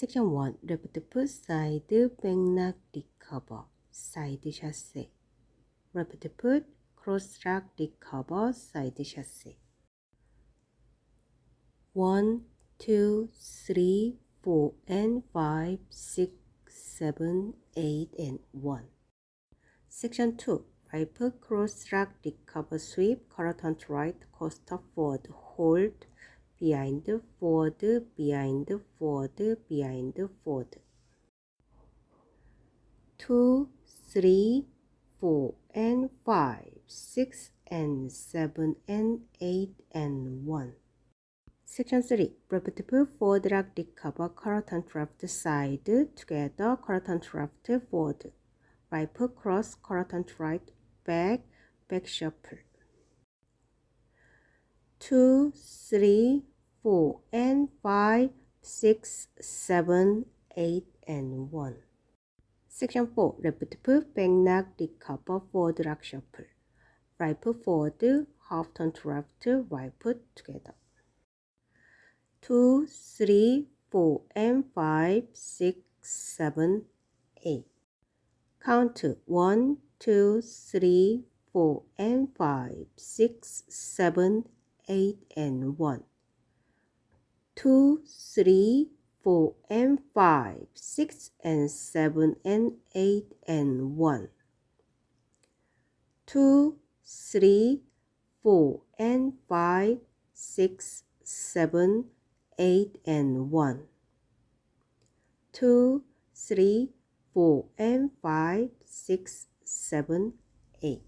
Section 1. Left foot side, back knock, recover, side chasse. Left foot, cross lock, recover, side chasse. 1, 2, 3, 4, and 5, 6, 7, 8, and 1. Section 2. Right foot, cross lock, recover, sweep, quarter turn to right, coaster forward, hold, behind, forward, behind, forward, behind, forward. 2, 3, 4, and 5, 6, and 7, and 8, and 1. Section 3. Left foot, forward lock, recover, quarter turn to left side, together, quarter turn to left, forward. Right foot, cross, quarter turn to right, back, back shuffle. 2, 3, 4, and 5, 6, 7, 8, and 1. Section 4. Left foot, back knock, recover, forward lock shuffle. Right foot forward, half turn to left, right foot together. 2, 3, 4, and 5, 6, 7, 8. Count 1, 2, 3, 4, and 5, 6, 7, 8, and 1. 2, 3, 4, and 5, 6, and 7, and 8, and 1. 2, 3, 4, and 5, 6, 7, 8, and 1. 2, 3, 4, and 5, 6, 7, 8.